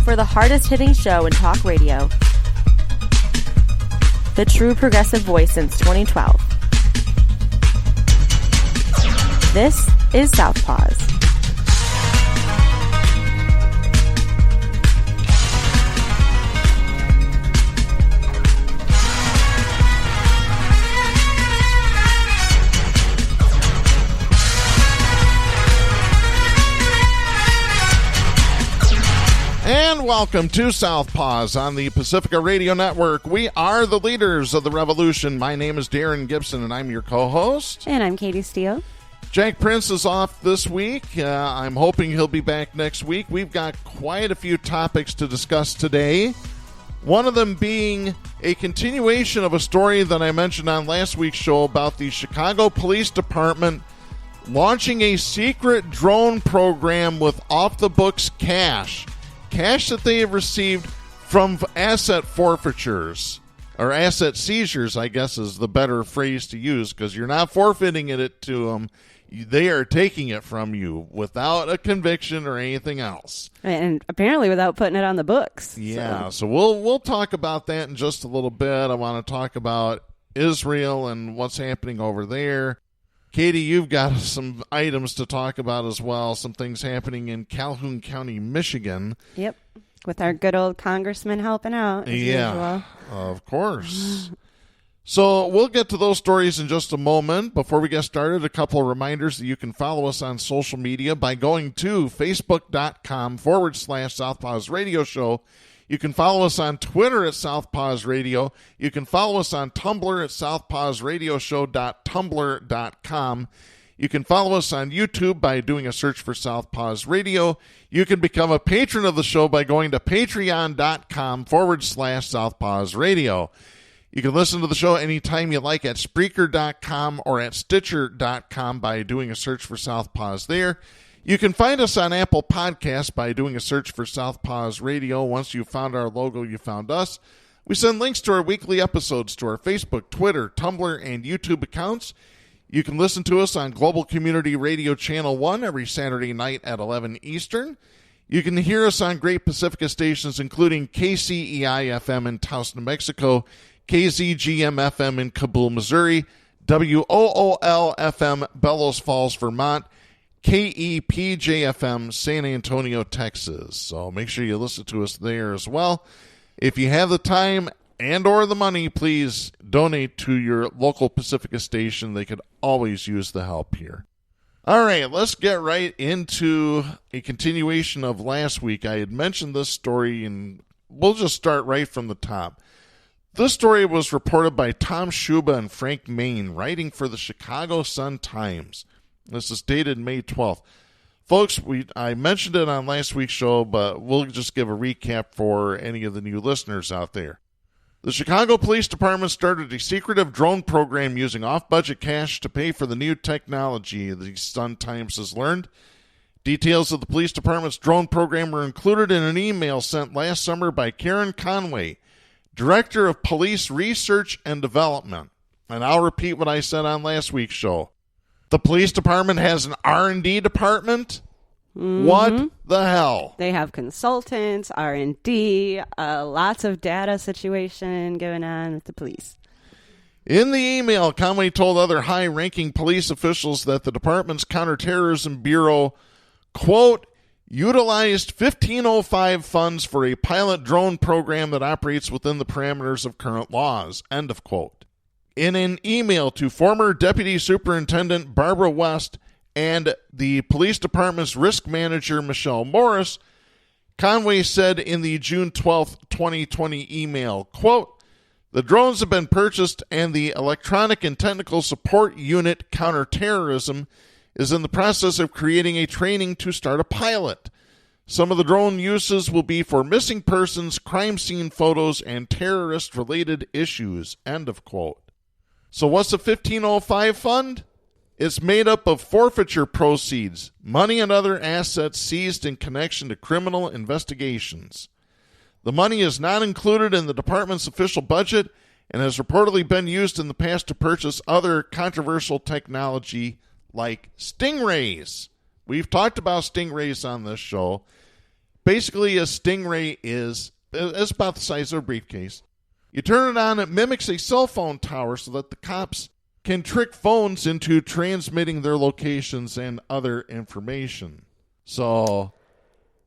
for the hardest-hitting show in talk radio. The true progressive voice since 2012. This is Southpaws. And welcome to Southpaws on the Pacifica Radio Network. We are the leaders of the revolution. My name is Darren Gibson, and I'm your co-host. And I'm Katy Steele. Jack Prince is off this week. I'm hoping he'll be back next week. We've got quite a few topics to discuss today. One of them being a continuation of a story that I mentioned on last week's show about the Chicago Police Department launching a secret drone program with off-the-books cash that they have received from asset forfeitures, or asset seizures, I guess is the better phrase to use, because you're not forfeiting it to them. They are taking it from you without a conviction or anything else. And apparently without putting it on the books. Yeah, so we'll talk about that in just a little bit. I want to talk about Israel and what's happening over there. Katy, you've got some items to talk about as well, some things happening in Calhoun County, Michigan. Yep, with our good old congressman helping out, as usual. Of course. So we'll get to those stories in just a moment. Before we get started, a couple of reminders that you can follow us on social media by going to facebook.com/Southpaws Radio Show. You can follow us on Twitter at Southpaws Radio. You can follow us on Tumblr at southpawsradioshow.tumblr.com. You can follow us on YouTube by doing a search for Southpaws Radio. You can become a patron of the show by going to patreon.com/Southpaws Radio. You can listen to the show anytime you like at Spreaker.com or at Stitcher.com by doing a search for Southpaws there. You can find us on Apple Podcasts by doing a search for Southpaws Radio. Once you've found our logo, you found us. We send links to our weekly episodes to our Facebook, Twitter, Tumblr, and YouTube accounts. You can listen to us on Global Community Radio Channel 1 every Saturday night at 11 Eastern. You can hear us on great Pacifica stations, including KCEI-FM in Taos, New Mexico, KZGM-FM in Kabul, Missouri, WOOL-FM, Bellows Falls, Vermont, KEPJ-FM, San Antonio, Texas. So make sure you listen to us there as well. If you have the time and or the money, please donate to your local Pacifica station. They could always use the help here. All right, let's get right into a continuation of last week. I had mentioned this story, and we'll just start right from the top. This story was reported by Tom Schuba and Frank Main, writing for the Chicago Sun-Times. This is dated May 12th. Folks, I mentioned it on last week's show, but we'll just give a recap for any of the new listeners out there. The Chicago Police Department started a secretive drone program using off-budget cash to pay for the new technology, the Sun-Times has learned. Details of the police department's drone program were included in an email sent last summer by Karen Conway, Director of Police Research and Development. And I'll repeat what I said on last week's show. The police department has an R&D department? Mm-hmm. What the hell? They have consultants, R&D, lots of data situation going on with the police. In the email, Conway told other high-ranking police officials that the department's Counterterrorism Bureau, quote, utilized 1505 funds for a pilot drone program that operates within the parameters of current laws, end of quote. In an email to former Deputy Superintendent Barbara West and the police department's risk manager, Michelle Morris, Conway said in the June 12, 2020 email, quote, the drones have been purchased and the Electronic and Technical Support Unit Counterterrorism is in the process of creating a training to start a pilot. Some of the drone uses will be for missing persons, crime scene photos, and terrorist-related issues, end of quote. So what's the 1505 fund? It's made up of forfeiture proceeds, money and other assets seized in connection to criminal investigations. The money is not included in the department's official budget and has reportedly been used in the past to purchase other controversial technology like stingrays. We've talked about stingrays on this show. Basically, a stingray is about the size of a briefcase. You turn it on, it mimics a cell phone tower so that the cops can trick phones into transmitting their locations and other information. So,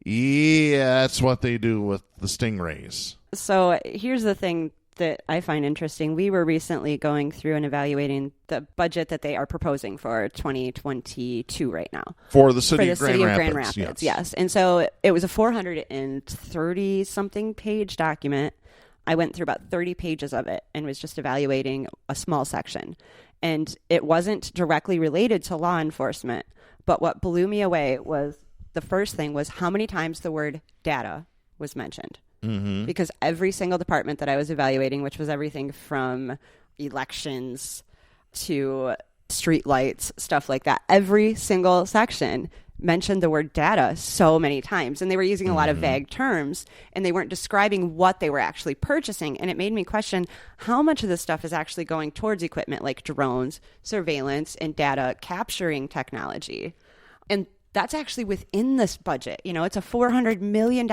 yeah, that's what they do with the stingrays. So here's the thing that I find interesting. We were recently going through and evaluating the budget that they are proposing for 2022 right now. For the city, of Grand Rapids, yes. And so it was a 430-something page document. I went through about 30 pages of it and was just evaluating a small section. And it wasn't directly related to law enforcement. But what blew me away was the first thing was how many times the word data was mentioned. Mm-hmm. Because every single department that I was evaluating, which was everything from elections to street lights, stuff like that, every single section mentioned the word data so many times. And they were using a lot of vague terms, and they weren't describing what they were actually purchasing. And it made me question how much of this stuff is actually going towards equipment like drones, surveillance, and data capturing technology. And that's actually within this budget. You know, it's a $400 million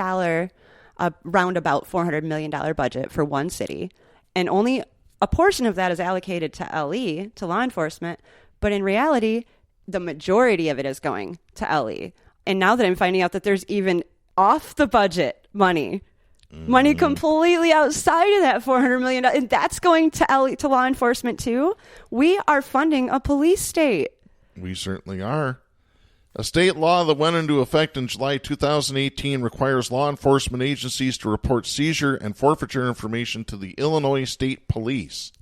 roundabout $400 million budget for one city. And only a portion of that is allocated to LE, to law enforcement. But in reality, the majority of it is going to LE. And now that I'm finding out that there's even off the budget money completely outside of that $400 million, and that's going to LE, to law enforcement too, we are funding a police state. We certainly are. A state law that went into effect in July 2018 requires law enforcement agencies to report seizure and forfeiture information to the Illinois State Police.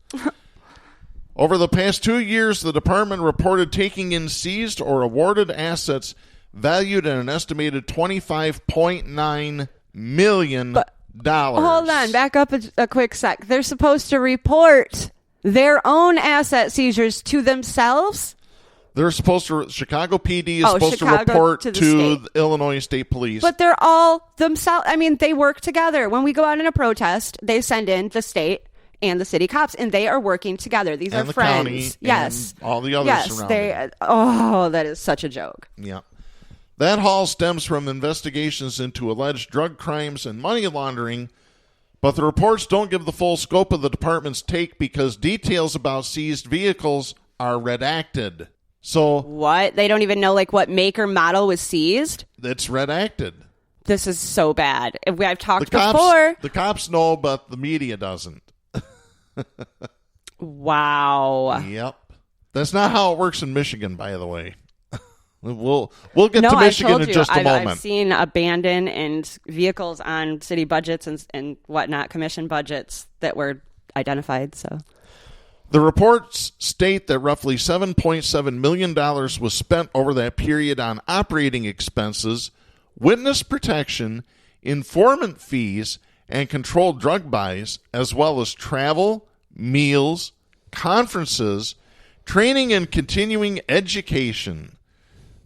Over the past 2 years, the department reported taking in seized or awarded assets valued at an estimated $25.9 million. Hold on, back up a quick sec. They're supposed to report their own asset seizures to themselves? They're supposed to, Chicago PD is supposed to report to the Illinois State Police. But they're all themselves. I mean, they work together. When we go out in a protest, they send in the state and the city cops, and they are working together. These and are the friends. County yes. And all the others surrounding. Oh, that is such a joke. Yeah. That haul stems from investigations into alleged drug crimes and money laundering, but the reports don't give the full scope of the department's take because details about seized vehicles are redacted. So what? They don't even know like what make or model was seized? It's redacted. This is so bad. I've talked before. The cops know, but the media doesn't. Wow. Yep. That's not how it works in Michigan, by the way. We'll get to Michigan in just a moment. I've seen abandoned and vehicles on city budgets and whatnot, commission budgets that were identified. So the reports state that roughly $7.7 million was spent over that period on operating expenses, witness protection, informant fees, and controlled drug buys, as well as travel, meals, conferences, training, and continuing education.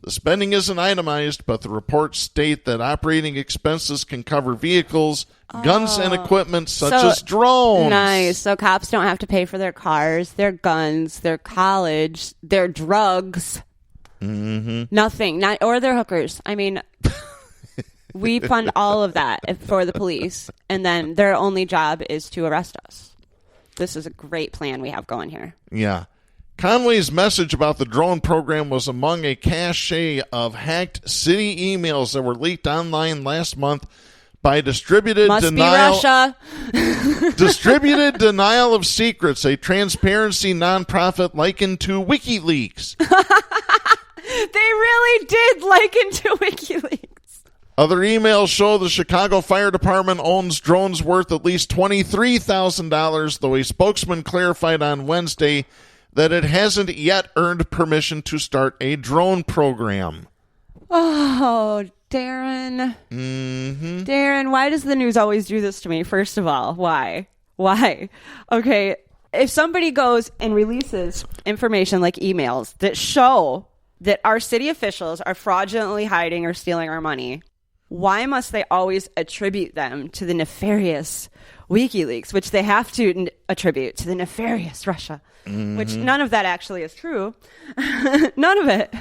The spending isn't itemized, but the reports state that operating expenses can cover vehicles, guns, and equipment such as drones. Nice. So cops don't have to pay for their cars, their guns, their college, their drugs. Mm-hmm. Nothing. Or their hookers. I mean, we fund all of that for the police, and then their only job is to arrest us. This is a great plan we have going here. Yeah. Conway's message about the drone program was among a cache of hacked city emails that were leaked online last month by Distributed Denial of Secrets, a transparency nonprofit likened to WikiLeaks. They really did liken to WikiLeaks. Other emails show the Chicago Fire Department owns drones worth at least $23,000, though a spokesman clarified on Wednesday that it hasn't yet earned permission to start a drone program. Oh, Darren. Mm-hmm. Darren, why does the news always do this to me? First of all, why? Okay, if somebody goes and releases information like emails that show that our city officials are fraudulently hiding or stealing our money, why must they always attribute them to the nefarious WikiLeaks, which they have to attribute to the nefarious Russia? Mm-hmm. Which none of that actually is true. None of it.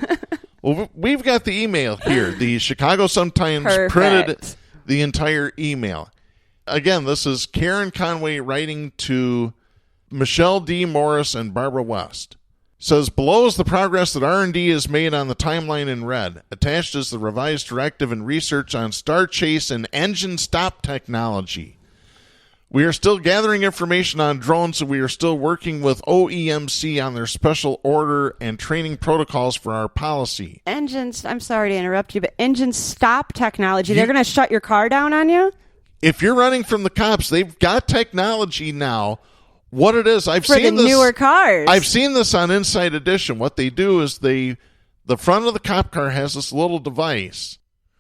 Well, we've got the email here. The Chicago Sun-Times printed the entire email. Again, this is Karen Conway writing to Michelle D. Morris and Barbara West. Says, below is the progress that R&D has made on the timeline in red. Attached is the revised directive and research on star chase and engine stop technology. We are still gathering information on drones, and we are still working with OEMC on their special order and training protocols for our policy. Engines, I'm sorry to interrupt you, but engine stop technology, they're going to shut your car down on you? If you're running from the cops, they've got technology now. What it is, I've seen this. Newer cars. I've seen this on Inside Edition. What they do is the front of the cop car has this little device,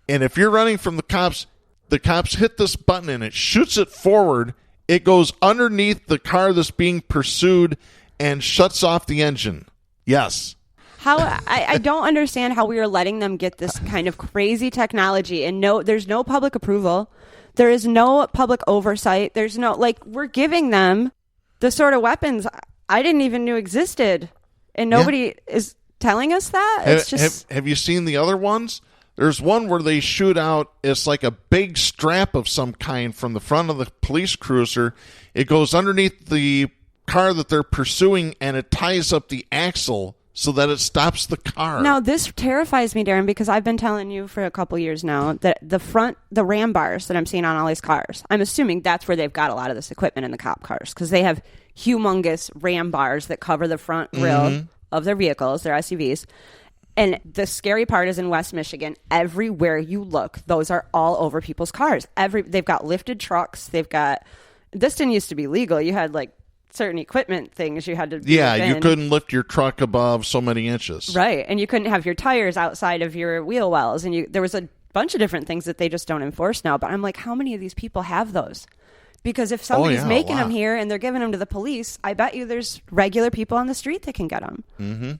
and if you're running from the cops hit this button and it shoots it forward. It goes underneath the car that's being pursued and shuts off the engine. Yes. How I don't understand how we are letting them get this kind of crazy technology, and there's no public approval. There is no public oversight. There's no, we're giving them the sort of weapons I didn't even know existed, and nobody is telling us that. It's just. Have you seen the other ones? There's one where they shoot out, it's like a big strap of some kind from the front of the police cruiser. It goes underneath the car that they're pursuing, and it ties up the axle so that it stops the car. Now, this terrifies me, Darren, because I've been telling you for a couple years now that the ram bars that I'm seeing on all these cars, I'm assuming that's where they've got a lot of this equipment in the cop cars, because they have humongous ram bars that cover the front grille of their vehicles, their SUVs. And the scary part is in West Michigan, everywhere you look, those are all over people's cars. They've got lifted trucks. This didn't used to be legal. You had certain equipment things you had to. Yeah, you couldn't lift your truck above so many inches. Right, and you couldn't have your tires outside of your wheel wells. And there was a bunch of different things that they just don't enforce now. But I'm like, how many of these people have those? Because if somebody's making them here and they're giving them to the police, I bet you there's regular people on the street that can get them. Mm-hmm.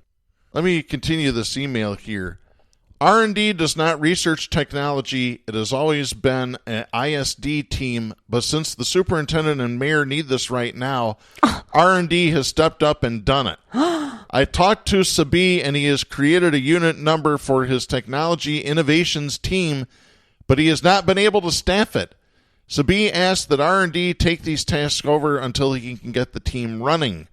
Let me continue this email here. R&D does not research technology. It has always been an ISD team, but since the superintendent and mayor need this right now, R&D has stepped up and done it. I talked to Sabi, and he has created a unit number for his technology innovations team, but he has not been able to staff it. Sabi asked that R&D take these tasks over until he can get the team running.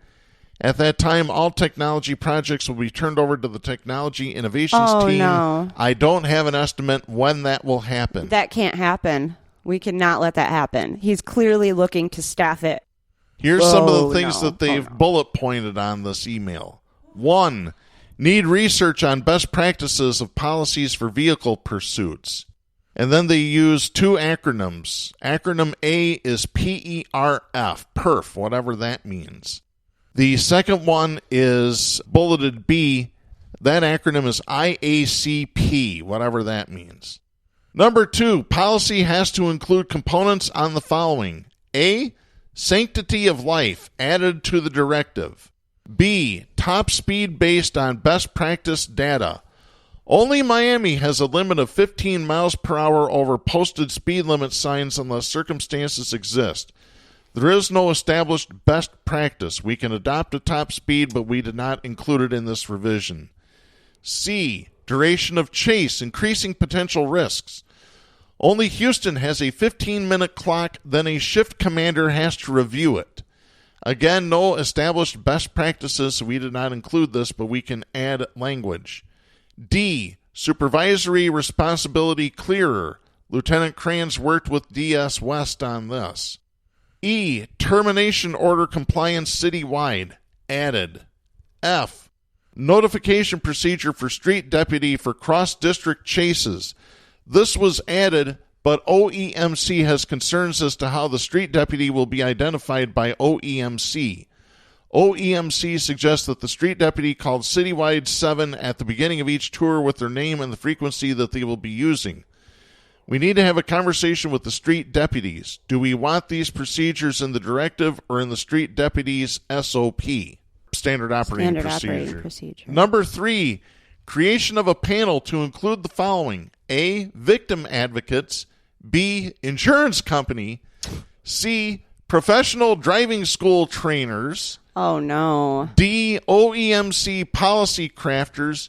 At that time, all technology projects will be turned over to the Technology Innovations team. No. I don't have an estimate when that will happen. That can't happen. We cannot let that happen. He's clearly looking to staff it. Here's some of the things that they've bullet pointed on this email. 1, need research on best practices of policies for vehicle pursuits. And then they use 2 acronyms. Acronym A is PERF, PERF, whatever that means. The second one is bulleted B. That acronym is IACP, whatever that means. Number 2, policy has to include components on the following. A, sanctity of life added to the directive. B, top speed based on best practice data. Only Miami has a limit of 15 miles per hour over posted speed limit signs unless circumstances exist. There is no established best practice. We can adopt a top speed, but we did not include it in this revision. C, duration of chase, increasing potential risks. Only Houston has a 15-minute clock, then a shift commander has to review it. Again, no established best practices, so we did not include this, but we can add language. D, supervisory responsibility clearer. Lieutenant Kranz worked with DS West on this. E, termination order compliance citywide, added. F, notification procedure for street deputy for cross-district chases. This was added, but OEMC has concerns as to how the street deputy will be identified by OEMC. OEMC suggests that the street deputy called citywide 7 at the beginning of each tour with their name and the frequency that they will be using. We need to have a conversation with the street deputies. Do we want these procedures in the directive or in the street deputy's SOP? Standard operating procedure. Number 3, creation of a panel to include the following. A, victim advocates. B, insurance company. C, professional driving school trainers. Oh, no. D, OEMC policy crafters.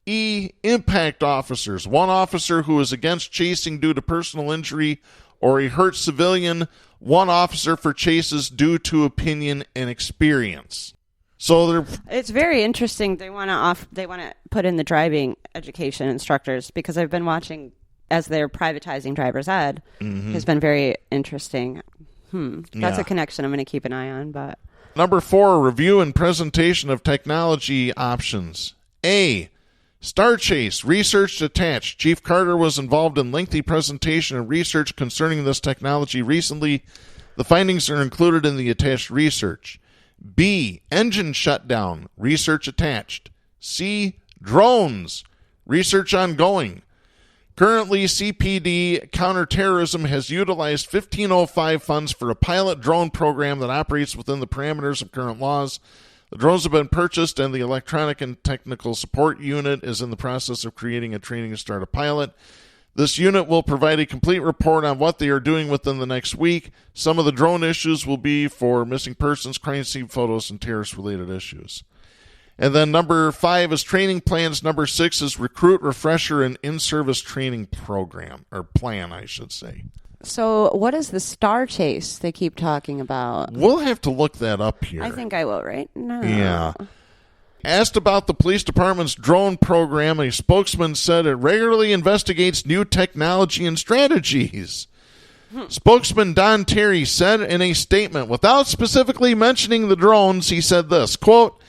E, impact officers. One officer who is against chasing due to personal injury or a hurt civilian. One officer for chases due to opinion and experience. So it's very interesting. They want to put in the driving education instructors, because I've been watching as they're privatizing driver's ed. Has been very interesting. That's a connection I'm going to keep an eye on. But number 4, review and presentation of technology options. A, Star Chase, research attached. Chief Carter was involved in lengthy presentation and research concerning this technology recently. The findings are included in the attached research. B, engine shutdown, research attached. C, drones, research ongoing. Currently, CPD counterterrorism has utilized 1505 funds for a pilot drone program that operates within the parameters of current laws. The drones have been purchased, and the electronic and technical support unit is in the process of creating a training to start a pilot. This unit will provide a complete report on what they are doing within the next week. Some of the drone issues will be for missing persons, crime scene photos, and terrorist-related issues. And then number 5 is training plans. Number 6 is recruit, refresher, and in-service training program, or plan, I should say. So what is the Star Chase they keep talking about? We'll have to look that up here. I think I will right now. Yeah. Asked about the police department's drone program, a spokesman said it regularly investigates new technology and strategies. Spokesman Don Terry said in a statement, without specifically mentioning the drones, he said this, quote,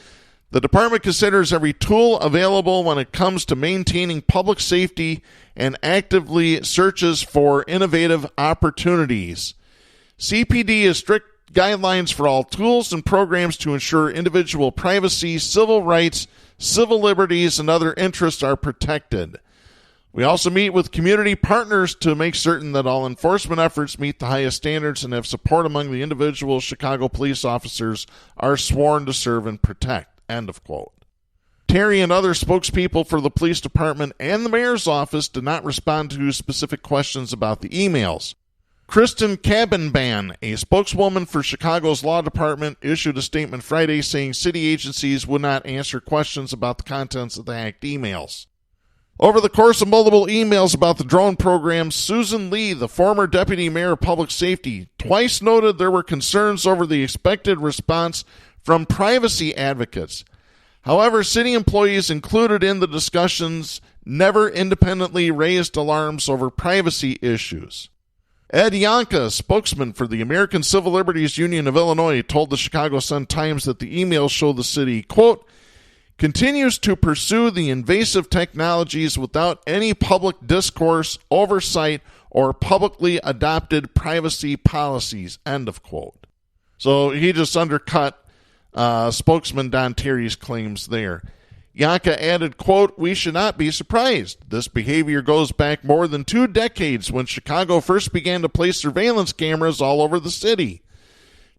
the department considers every tool available when it comes to maintaining public safety and actively searches for innovative opportunities. CPD has strict guidelines for all tools and programs to ensure individual privacy, civil rights, civil liberties, and other interests are protected. We also meet with community partners to make certain that all enforcement efforts meet the highest standards and have support among the individual Chicago police officers are sworn to serve and protect. End of quote. Terry and other spokespeople for the police department and the mayor's office did not respond to specific questions about the emails. Kristen Cabanban, a spokeswoman for Chicago's law department, issued a statement Friday saying city agencies would not answer questions about the contents of the hacked emails. Over the course of multiple emails about the drone program, Susan Lee, the former deputy mayor of public safety, twice noted there were concerns over the expected response from privacy advocates. However, city employees included in the discussions never independently raised alarms over privacy issues. Ed Yanka, spokesman for the American Civil Liberties Union of Illinois, told the Chicago Sun-Times that the emails show the city, quote, continues to pursue the invasive technologies without any public discourse, oversight, or publicly adopted privacy policies, end of quote. So he just undercut spokesman Don Terry's claims there. Yanka added, quote, we should not be surprised. This behavior goes back more than 2 decades when Chicago first began to place surveillance cameras all over the city.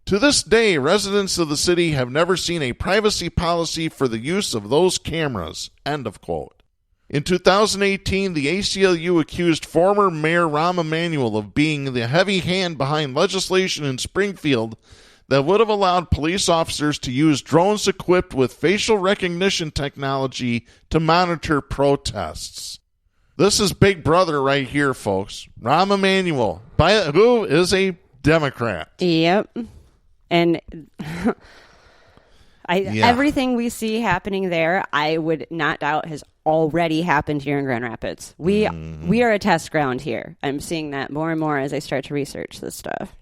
To this day, residents of the city have never seen a privacy policy for the use of those cameras, end of quote. In 2018, the ACLU accused former Mayor Rahm Emanuel of being the heavy hand behind legislation in Springfield that would have allowed police officers to use drones equipped with facial recognition technology to monitor protests. This is Big Brother right here, folks. Rahm Emanuel, who is a Democrat. Yep. And everything we see happening there, I would not doubt has already happened here in Grand Rapids. We are a test ground here. I'm seeing that more and more as I start to research this stuff.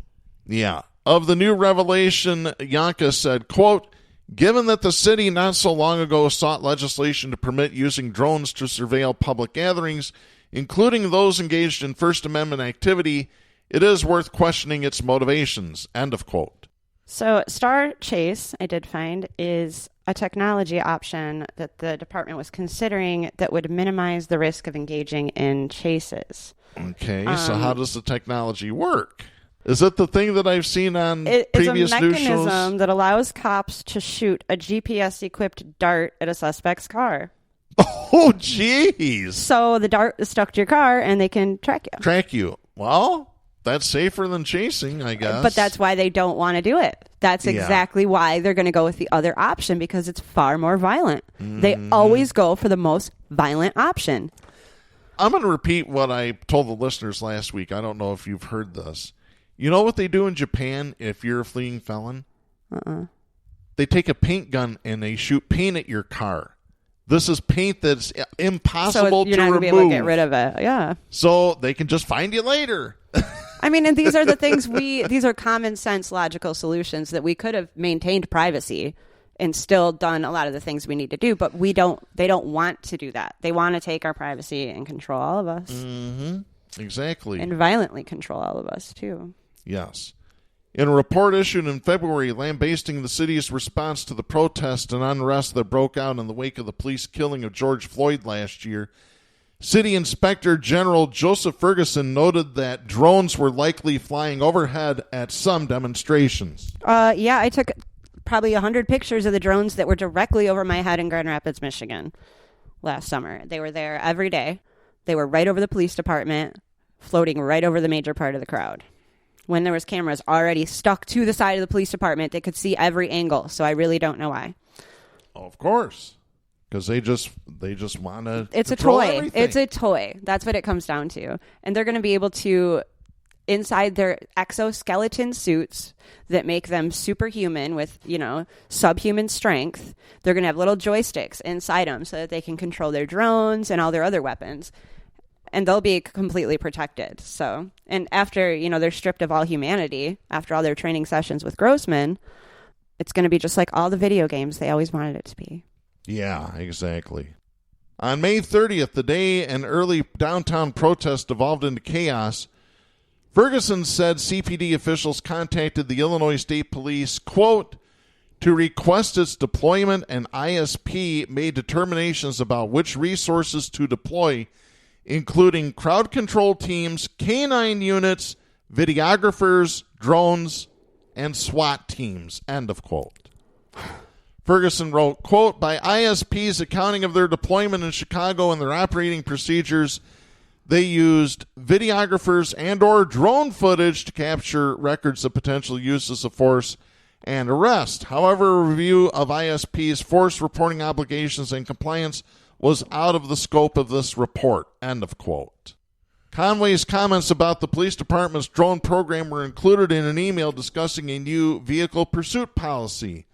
Yeah. Of the new revelation, Yanka said, quote, given that the city not so long ago sought legislation to permit using drones to surveil public gatherings, including those engaged in First Amendment activity, it is worth questioning its motivations, end of quote. So Star Chase, I did find, is a technology option that the department was considering that would minimize the risk of engaging in chases. Okay, so how does the technology work? Is it the thing that I've seen on previous news shows? It's a mechanism that allows cops to shoot a GPS-equipped dart at a suspect's car. Oh, jeez. So the dart is stuck to your car, and they can track you. Track you. Well, that's safer than chasing, I guess. But that's why they don't want to do it. That's exactly why they're going to go with the other option, because it's far more violent. They always go for the most violent option. I'm going to repeat what I told the listeners last week. I don't know if you've heard this. You know what they do in Japan if you're a fleeing felon? They take a paint gun and they shoot paint at your car. This is paint that's impossible to remove. So you're not going to be able to get rid of it. Yeah. So they can just find you later. I mean, and these are the things these are common sense, logical solutions that we could have maintained privacy and still done a lot of the things we need to do, but they don't want to do that. They want to take our privacy and control all of us. Mm-hmm. Exactly. And violently control all of us, too. Yes. In a report issued in February lambasting the city's response to the protest and unrest that broke out in the wake of the police killing of George Floyd last year, City Inspector General Joseph Ferguson noted that drones were likely flying overhead at some demonstrations. Yeah, I took probably 100 pictures of the drones that were directly over my head in Grand Rapids, Michigan last summer. They were there every day. They were right over the police department, floating right over the major part of the crowd. When there was cameras already stuck to the side of the police department, they could see every angle. So I really don't know why. Of course, because they just want to. It's a toy. Everything. It's a toy. That's what it comes down to. And they're going to be able to, inside their exoskeleton suits that make them superhuman with, subhuman strength, they're going to have little joysticks inside them so that they can control their drones and all their other weapons. And they'll be completely protected. So, and after, they're stripped of all humanity, after all their training sessions with Grossman, it's going to be just like all the video games they always wanted it to be. Yeah, exactly. On May 30th, the day an early downtown protest devolved into chaos, Ferguson said CPD officials contacted the Illinois State Police, quote, to request its deployment, and ISP made determinations about which resources to deploy, including crowd control teams, K-9 units, videographers, drones, and SWAT teams, end of quote. Ferguson wrote, quote, by ISP's accounting of their deployment in Chicago and their operating procedures, they used videographers and or drone footage to capture records of potential uses of force and arrest. However, a review of ISP's force reporting obligations and compliance was out of the scope of this report, end of quote. Conway's comments about the police department's drone program were included in an email discussing a new vehicle pursuit policy.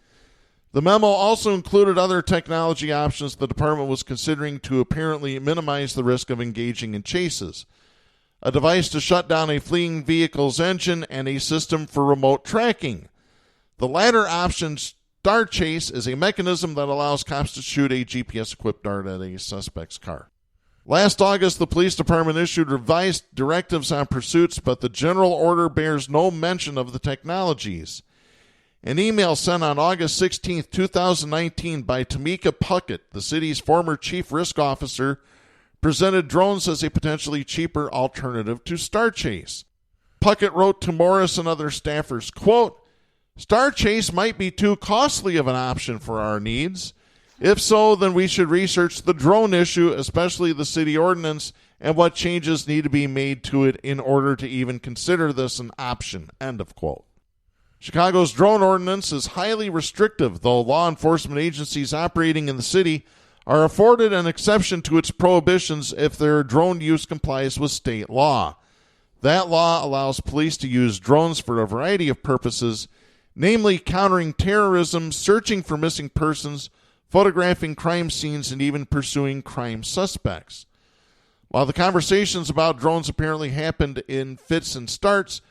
The memo also included other technology options the department was considering to apparently minimize the risk of engaging in chases. A device to shut down a fleeing vehicle's engine and a system for remote tracking. The latter option, Dart Chase, is a mechanism that allows cops to shoot a GPS-equipped dart at a suspect's car. Last August, the police department issued revised directives on pursuits, but the general order bears no mention of the technologies. An email sent on August 16, 2019 by Tamika Puckett, the city's former chief risk officer, presented drones as a potentially cheaper alternative to Star Chase. Puckett wrote to Morris and other staffers, quote, Star Chase might be too costly of an option for our needs. If so, then we should research the drone issue, especially the city ordinance, and what changes need to be made to it in order to even consider this an option, end of quote. Chicago's drone ordinance is highly restrictive, though law enforcement agencies operating in the city are afforded an exception to its prohibitions if their drone use complies with state law. That law allows police to use drones for a variety of purposes, namely countering terrorism, searching for missing persons, photographing crime scenes, and even pursuing crime suspects. While the conversations about drones apparently happened in fits and starts,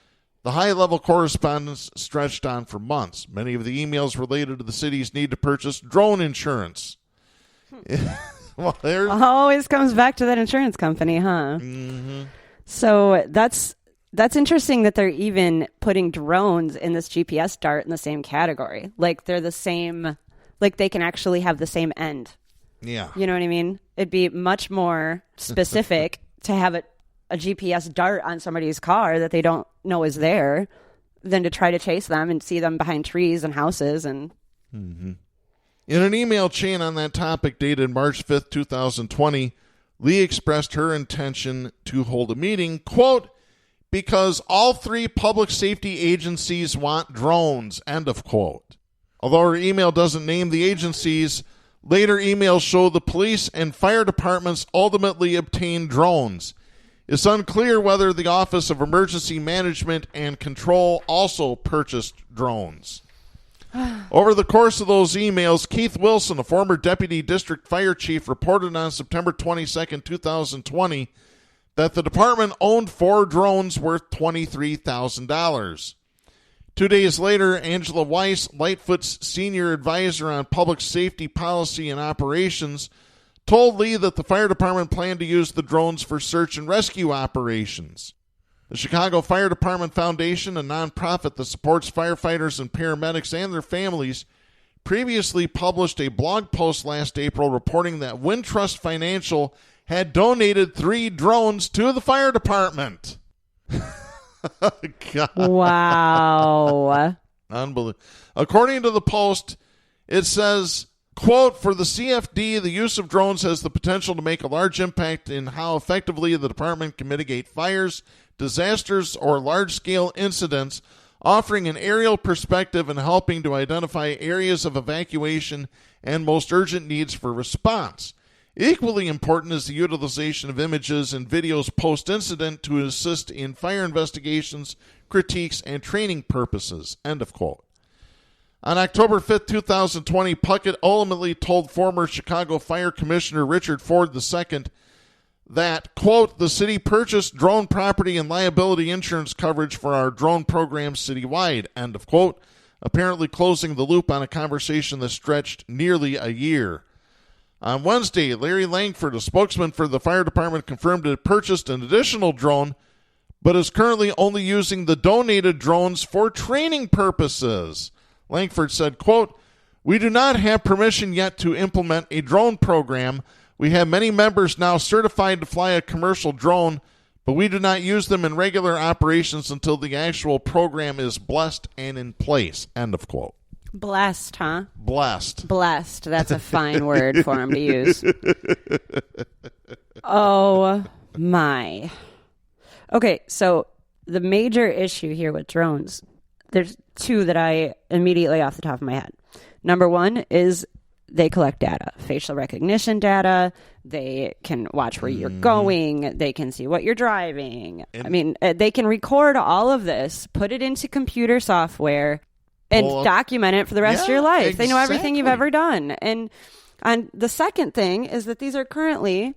the high-level correspondence stretched on for months. Many of the emails related to the city's need to purchase drone insurance. Well, always comes back to that insurance company, huh? Mm-hmm. So that's interesting that they're even putting drones in this GPS dart in the same category. Like they're the same, like they can actually have the same end. Yeah. You know what I mean? It'd be much more specific to have a GPS dart on somebody's car that they don't know is there than to try to chase them and see them behind trees and houses. And mm-hmm. In an email chain on that topic dated March 5th, 2020, Lee expressed her intention to hold a meeting, quote, because all three public safety agencies want drones, end of quote. Although her email doesn't name the agencies, Later emails show the police and fire departments ultimately obtained drones. It's unclear whether the Office of Emergency Management and Control also purchased drones. Over the course of those emails, Keith Wilson, a former deputy district fire chief, reported on September 22, 2020, that the department owned 4 drones worth $23,000. 2 days later, Angela Weiss, Lightfoot's senior advisor on public safety policy and operations, told Lee that the fire department planned to use the drones for search and rescue operations. The Chicago Fire Department Foundation, a nonprofit that supports firefighters and paramedics and their families, previously published a blog post last April reporting that Wintrust Financial had donated 3 drones to the fire department. God. Wow. Unbelievable. According to the Post, it says, quote, for the CFD, the use of drones has the potential to make a large impact in how effectively the department can mitigate fires, disasters, or large-scale incidents, offering an aerial perspective and helping to identify areas of evacuation and most urgent needs for response. Equally important is the utilization of images and videos post-incident to assist in fire investigations, critiques, and training purposes, end of quote. On October 5, 2020, Puckett ultimately told former Chicago Fire Commissioner Richard Ford II that, quote, the city purchased drone property and liability insurance coverage for our drone program citywide, end of quote, apparently closing the loop on a conversation that stretched nearly a year. On Wednesday, Larry Langford, a spokesman for the fire department, confirmed it purchased an additional drone, but is currently only using the donated drones for training purposes. Langford said, quote, we do not have permission yet to implement a drone program. We have many members now certified to fly a commercial drone, but we do not use them in regular operations until the actual program is blessed and in place, end of quote. Blessed, huh? Blessed. Blessed. That's a fine word for him to use. Oh, my. Okay, so the major issue here with drones, there's 2 that I immediately off the top of my head. Number 1 is they collect data, facial recognition data. They can watch where you're going. They can see what you're driving. They can record all of this, put it into computer software, and document it for the rest of your life. Exactly. They know everything you've ever done. And the second thing is that these are currently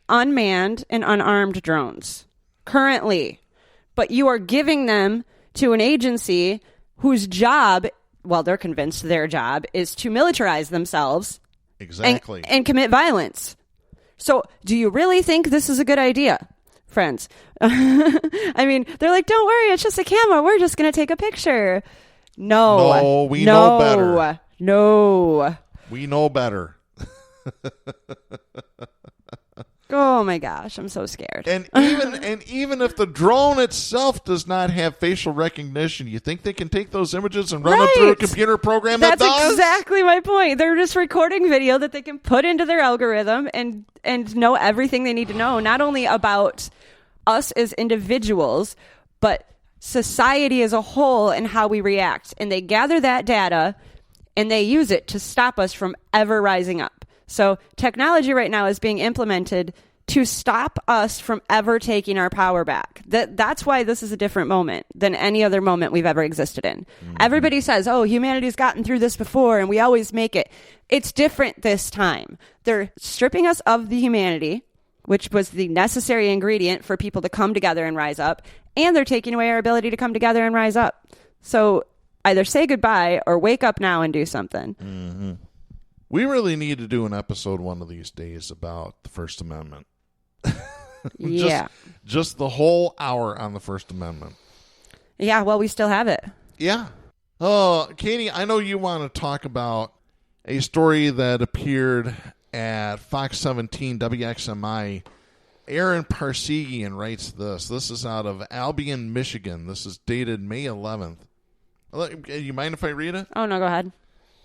unmanned and unarmed drones. Currently. But you are giving them to an agency whose job, well, they're convinced their job, is to militarize themselves. Exactly. And commit violence. So do you really think this is a good idea, friends? I mean, they're like, don't worry, it's just a camera. We're just going to take a picture. No, we know better. No. We know better. Oh my gosh, I'm so scared. And even if the drone itself does not have facial recognition, you think they can take those images and run them through a computer program that does? That's exactly my point. They're just recording video that they can put into their algorithm and know everything they need to know, not only about us as individuals, but society as a whole and how we react. And they gather that data and they use it to stop us from ever rising up. So technology right now is being implemented to stop us from ever taking our power back. That's why this is a different moment than any other moment we've ever existed in. Mm-hmm. Everybody says, oh, humanity's gotten through this before and we always make it. It's different this time. They're stripping us of the humanity, which was the necessary ingredient for people to come together and rise up, and they're taking away our ability to come together and rise up. So either say goodbye or wake up now and do something. Mm-hmm. We really need to do an episode one of these days about the First Amendment. Yeah. Just the whole hour on the First Amendment. Yeah, well, we still have it. Yeah. Oh, Katie, I know you want to talk about a story that appeared at Fox 17 WXMI. Aaron Parsegian writes this. This is out of Albion, Michigan. This is dated May 11th. You mind if I read it? Oh, no, go ahead.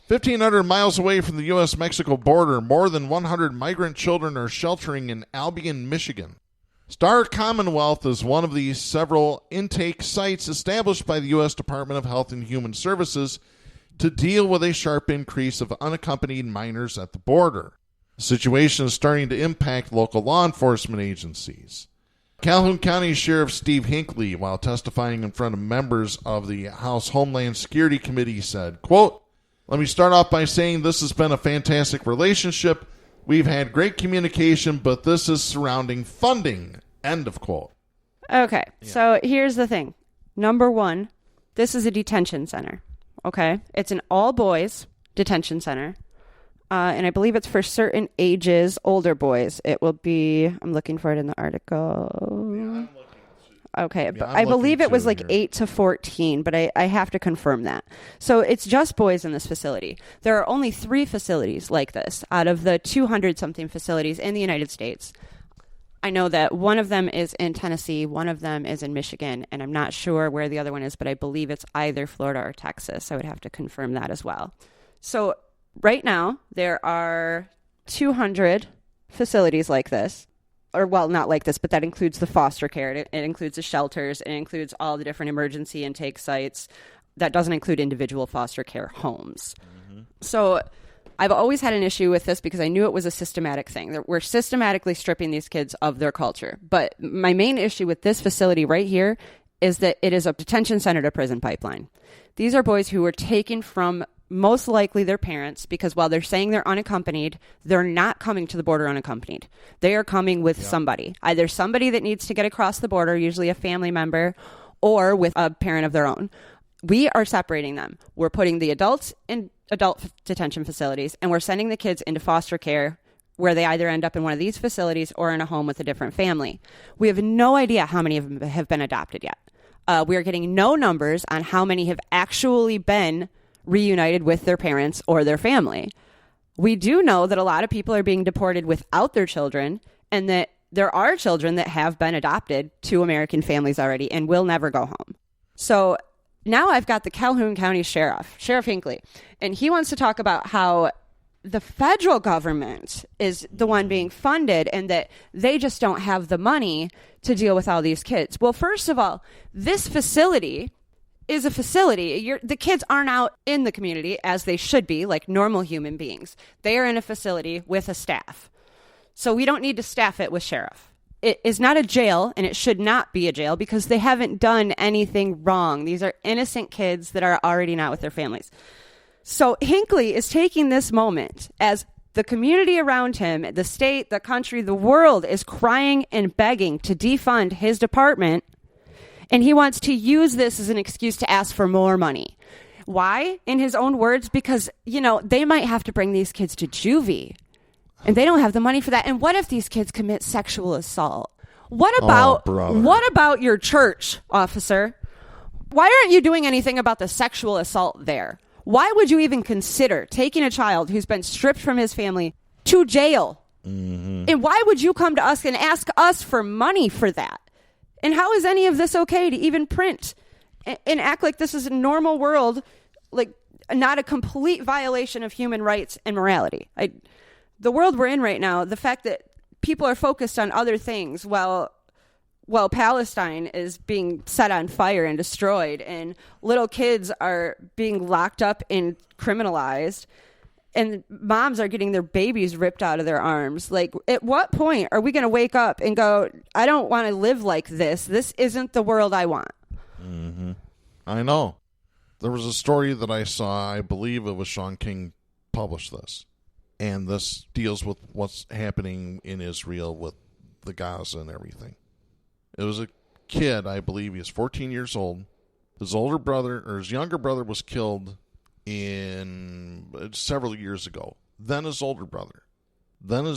1,500 miles away from the U.S. Mexico border, more than 100 migrant children are sheltering in Albion, Michigan. Star Commonwealth is one of the several intake sites established by the U.S. Department of Health and Human Services to deal with a sharp increase of unaccompanied minors at the border. The situation is starting to impact local law enforcement agencies. Calhoun County Sheriff Steve Hinckley, while testifying in front of members of the House Homeland Security Committee, said, quote, "Let me start off by saying this has been a fantastic relationship. We've had great communication, but this is surrounding funding." End of quote. Okay, so here's the thing. Number one, this is a detention center, okay? It's an all-boys detention center, and I believe it's for certain ages, older boys. It will be, I'm looking for it in the article. Okay, but I believe it was like 8 to 14, but I have to confirm that. So it's just boys in this facility. There are only 3 facilities like this out of the 200-something facilities in the United States. I know that one of them is in Tennessee, one of them is in Michigan, and I'm not sure where the other one is, but I believe it's either Florida or Texas. I would have to confirm that as well. So right now, there are 200 facilities like this. Or, well, not like this, but that includes the foster care. It includes the shelters. It includes all the different emergency intake sites. That doesn't include individual foster care homes. Mm-hmm. So I've always had an issue with this because I knew it was a systematic thing. We're systematically stripping these kids of their culture. But my main issue with this facility right here is that it is a detention center to prison pipeline. These are boys who were taken from most likely their parents, because while they're saying they're unaccompanied, they're not coming to the border unaccompanied. They are coming with somebody, either somebody that needs to get across the border, usually a family member, or with a parent of their own. We are separating them. We're putting the adults in adult detention facilities, and we're sending the kids into foster care, where they either end up in one of these facilities or in a home with a different family. We have no idea how many of them have been adopted yet. We are getting no numbers on how many have actually been reunited with their parents or their family. We do know that a lot of people are being deported without their children, and that there are children that have been adopted to American families already and will never go home. So now I've got the Calhoun County Sheriff Hinckley, and he wants to talk about how the federal government is the one being funded and that they just don't have the money to deal with all these kids. Well, first of all, this facility is a facility. The kids aren't out in the community as they should be, like normal human beings. They are in a facility with a staff. So we don't need to staff it with sheriff. It is not a jail, and it should not be a jail because they haven't done anything wrong. These are innocent kids that are already not with their families. So Hinckley is taking this moment as the community around him, the state, the country, the world is crying and begging to defund his department. And he wants to use this as an excuse to ask for more money. Why? In his own words, because, they might have to bring these kids to juvie. And they don't have the money for that. And what if these kids commit sexual assault? What about your church, officer? Why aren't you doing anything about the sexual assault there? Why would you even consider taking a child who's been stripped from his family to jail? Mm-hmm. And why would you come to us and ask us for money for that? And how is any of this okay to even print and act like this is a normal world, like not a complete violation of human rights and morality? The world we're in right now, the fact that people are focused on other things while Palestine is being set on fire and destroyed, and little kids are being locked up and criminalized, and moms are getting their babies ripped out of their arms. Like, at what point are we going to wake up and go, I don't want to live like this. This isn't the world I want. Mm-hmm. I know. There was a story that I saw, I believe it was Sean King published this. And this deals with what's happening in Israel with the Gaza and everything. It was a kid, I believe he was 14 years old. His younger brother was killed in several years ago. Then his older brother. Then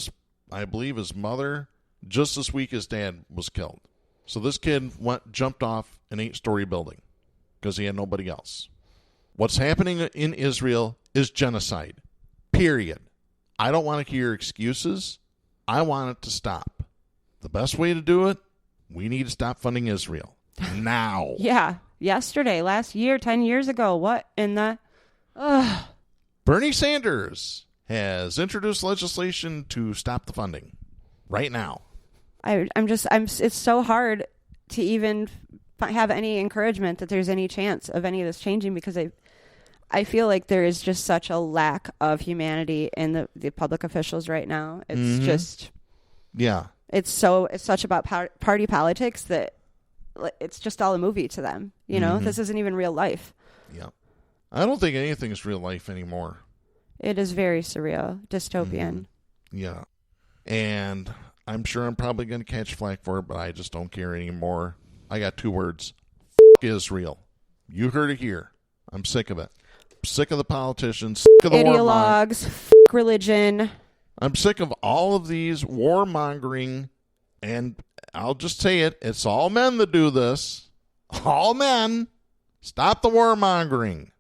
I believe his mother, just this week his dad was killed. So this kid jumped off an 8-story building because he had nobody else. What's happening in Israel is genocide. Period. I don't want to hear excuses. I want it to stop. The best way to do it, we need to stop funding Israel. Now. Yeah. Yesterday, last year, 10 years ago. What in the... Bernie Sanders has introduced legislation to stop the funding right now. It's so hard to even have any encouragement that there's any chance of any of this changing because I feel like there is just such a lack of humanity in the public officials right now. It's just, it's such about party politics that it's just all a movie to them. You know, this isn't even real life. Yeah. I don't think anything is real life anymore. It is very surreal, dystopian. Yeah. And I'm sure I'm probably going to catch flack for it, but I just don't care anymore. I got 2 words. F*** Israel. You heard it here. I'm sick of it. I'm sick of the politicians, sick of the ideologues, religion. I'm sick of all of these warmongering, and I'll just say it. It's all men that do this. All men. Stop the warmongering.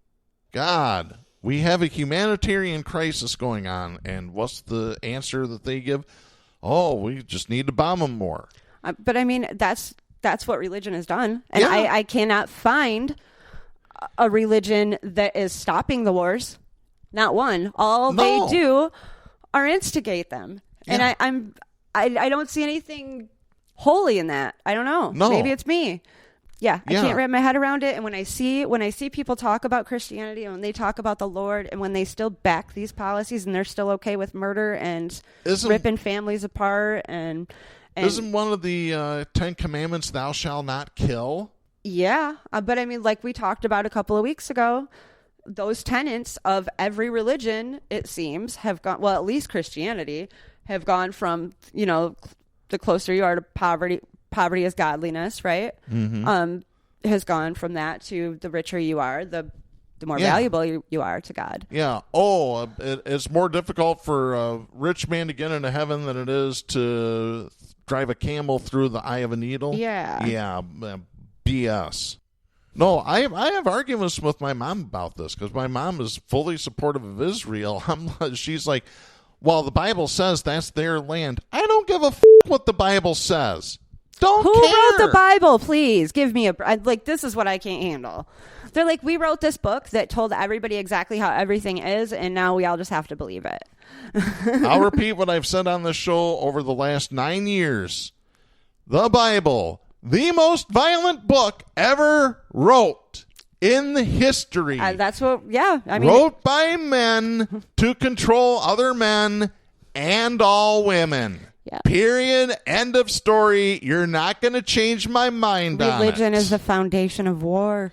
God, we have a humanitarian crisis going on, and what's the answer that they give? Oh, we just need to bomb them more. But I mean, that's what religion has done. And I cannot find a religion that is stopping the wars. Not one. All they do are instigate them. Yeah. And I don't see anything holy in that. I don't know. No. Maybe it's me. I can't wrap my head around it. And when I see people talk about Christianity and when they talk about the Lord and when they still back these policies and they're still okay with murder and ripping families apart and isn't one of the 10 commandments thou shalt not kill? Yeah, but I mean, like we talked about a couple of weeks ago, those tenets of every religion, it seems, have gone, well, at least Christianity, have gone from, you know, the closer you are to poverty is godliness, right? Has gone from that to the richer you are, the more valuable you are to God. Yeah. Oh, it's more difficult for a rich man to get into heaven than it is to drive a camel through the eye of a needle. Yeah. Yeah. BS. No, I have arguments with my mom about this because my mom is fully supportive of Israel. She's like, well, the Bible says that's their land. I don't give a f*** what the Bible says. Who wrote the Bible? Please give me this is what I can't handle. They're like, we wrote this book that told everybody exactly how everything is, and now we all just have to believe it. I'll repeat what I've said on this show over the last 9 years. The Bible, the most violent book ever wrote in history. That's what, I mean. Wrote by men to control other men and all women. Yeah. Period. End of story. You're not going to change my mind on it. Religion is the foundation of war.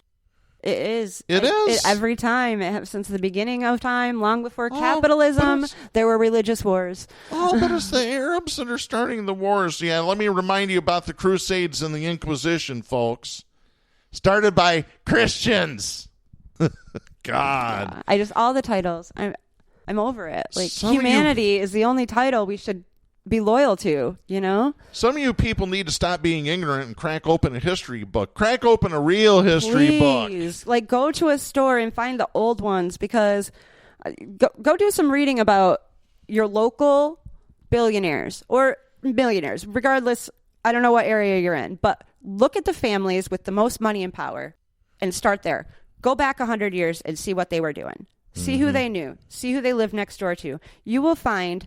It is. It is. Every time. Since the beginning of time, long before capitalism, there were religious wars. Oh, but it's the Arabs that are starting the wars. Yeah, let me remind you about the Crusades and the Inquisition, folks. Started by Christians. God. All the titles. I'm over it. Like, humanity is the only title we should be loyal to, you know? Some of you people need to stop being ignorant and crack open a history book. Crack open a real history book. Like, go to a store and find the old ones, because go do some reading about your local billionaires or millionaires, regardless. I don't know what area you're in, but look at the families with the most money and power and start there. Go back 100 years and see what they were doing. See who they knew. See who they lived next door to. You will find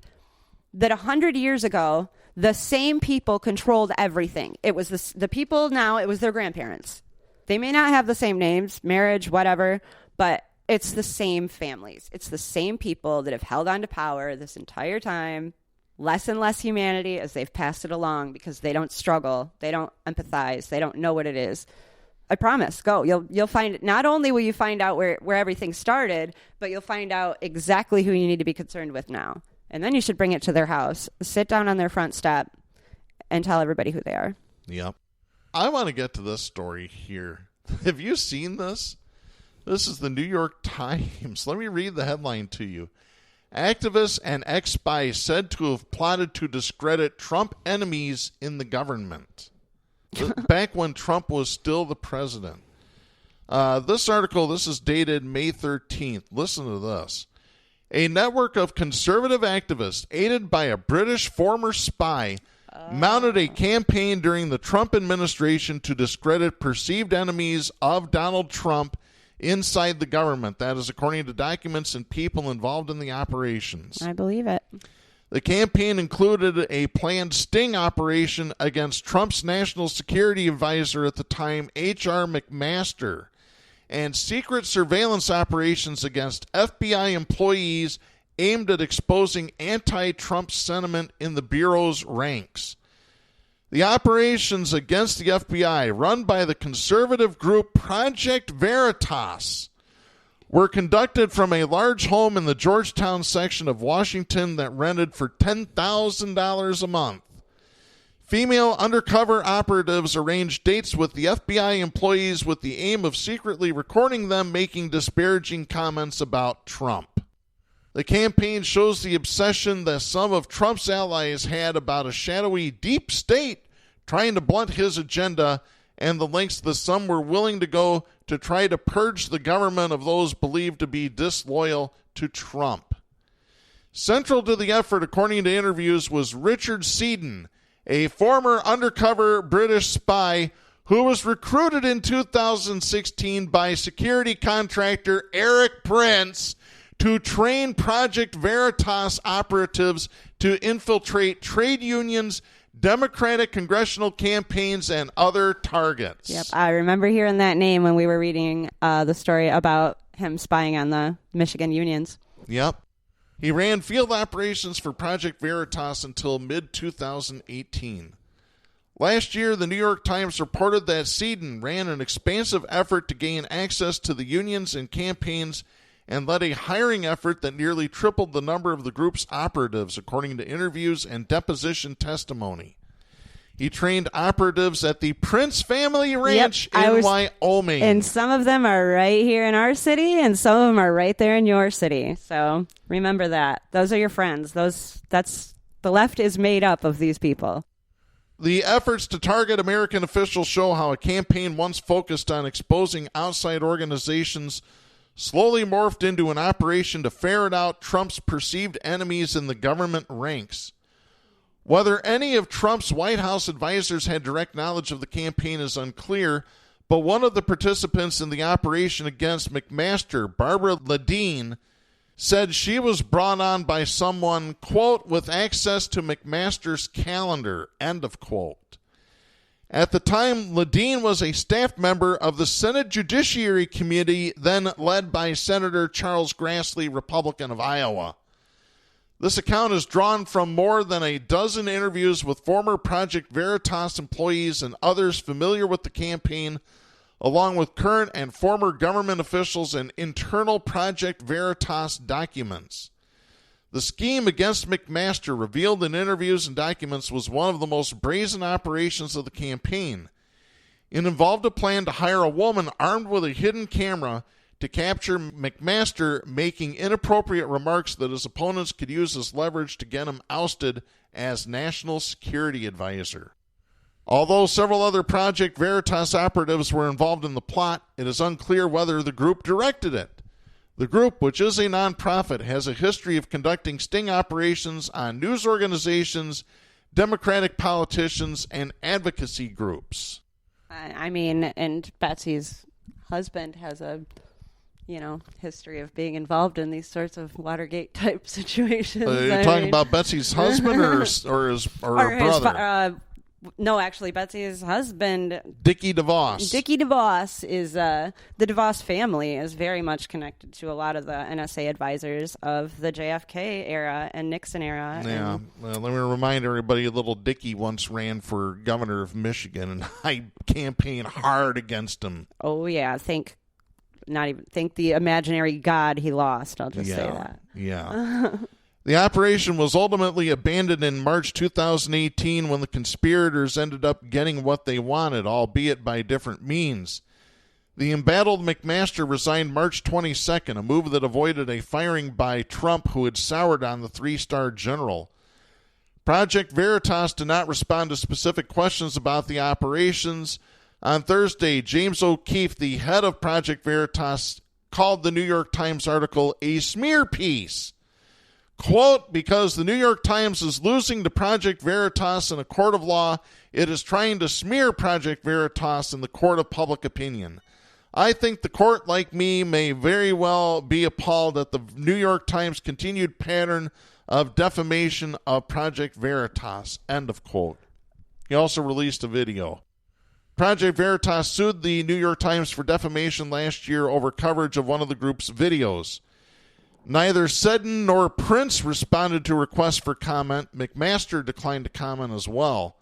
that 100 years ago, the same people controlled everything. It was the people now, it was their grandparents. They may not have the same names, marriage, whatever, but it's the same families. It's the same people that have held on to power this entire time. Less and less humanity as they've passed it along because they don't struggle. They don't empathize. They don't know what it is. I promise. Go. You'll find it. Not only will you find out where everything started, but you'll find out exactly who you need to be concerned with now. And then you should bring it to their house, sit down on their front step, and tell everybody who they are. Yep. I want to get to this story here. Have you seen this? This is the New York Times. Let me read the headline to you. Activists and ex-spies said to have plotted to discredit Trump enemies in the government. Back when Trump was still the president. This article, this is dated May 13th. Listen to this. A network of conservative activists, aided by a British former spy, mounted a campaign during the Trump administration to discredit perceived enemies of Donald Trump inside the government. That is according to documents and people involved in the operations. I believe it. The campaign included a planned sting operation against Trump's national security advisor at the time, H.R. McMaster, and secret surveillance operations against FBI employees aimed at exposing anti-Trump sentiment in the Bureau's ranks. The operations against the FBI, run by the conservative group Project Veritas, were conducted from a large home in the Georgetown section of Washington that rented for $10,000 a month. Female undercover operatives arranged dates with the FBI employees with the aim of secretly recording them making disparaging comments about Trump. The campaign shows the obsession that some of Trump's allies had about a shadowy deep state trying to blunt his agenda, and the lengths that some were willing to go to try to purge the government of those believed to be disloyal to Trump. Central to the effort, according to interviews, was Richard Seddon, a former undercover British spy who was recruited in 2016 by security contractor Eric Prince to train Project Veritas operatives to infiltrate trade unions, Democratic congressional campaigns, and other targets. Yep, I remember hearing that name when we were reading the story about him spying on the Michigan unions. Yep. He ran field operations for Project Veritas until mid-2018. Last year, the New York Times reported that Seddon ran an expansive effort to gain access to the unions and campaigns and led a hiring effort that nearly tripled the number of the group's operatives, according to interviews and deposition testimony. He trained operatives at the Prince Family Ranch in Wyoming. And some of them are right here in our city, and some of them are right there in your city. So remember that. Those are your friends. The left is made up of these people. The efforts to target American officials show how a campaign once focused on exposing outside organizations slowly morphed into an operation to ferret out Trump's perceived enemies in the government ranks. Whether any of Trump's White House advisors had direct knowledge of the campaign is unclear, but one of the participants in the operation against McMaster, Barbara Ledeen, said she was brought on by someone, quote, with access to McMaster's calendar, end of quote. At the time, Ledeen was a staff member of the Senate Judiciary Committee, then led by Senator Charles Grassley, Republican of Iowa. This account is drawn from more than a dozen interviews with former Project Veritas employees and others familiar with the campaign, along with current and former government officials and internal Project Veritas documents. The scheme against McMaster, revealed in interviews and documents, was one of the most brazen operations of the campaign. It involved a plan to hire a woman armed with a hidden camera to capture McMaster making inappropriate remarks that his opponents could use as leverage to get him ousted as national security advisor. Although several other Project Veritas operatives were involved in the plot, it is unclear whether the group directed it. The group, which is a nonprofit, has a history of conducting sting operations on news organizations, Democratic politicians, and advocacy groups. I mean, and Betsy's husband has a, history of being involved in these sorts of Watergate-type situations. You're talking about Betsy's husband or her brother? No, actually, Betsy's husband, Dickie DeVos. Dickie DeVos is the DeVos family is very much connected to a lot of the NSA advisors of the JFK era and Nixon era. Yeah, let me remind everybody: little Dickie once ran for governor of Michigan, and I campaigned hard against him. Oh yeah, thank the imaginary God he lost. I'll just say that. Yeah. The operation was ultimately abandoned in March 2018 when the conspirators ended up getting what they wanted, albeit by different means. The embattled McMaster resigned March 22nd, a move that avoided a firing by Trump, who had soured on the three-star general. Project Veritas did not respond to specific questions about the operations. On Thursday, James O'Keefe, the head of Project Veritas, called the New York Times article a smear piece. Quote, because the New York Times is losing to Project Veritas in a court of law, it is trying to smear Project Veritas in the court of public opinion. I think the court, like me, may very well be appalled at the New York Times' continued pattern of defamation of Project Veritas, end of quote. He also released a video. Project Veritas sued the New York Times for defamation last year over coverage of one of the group's videos. Neither Seddon nor Prince responded to requests for comment. McMaster declined to comment as well.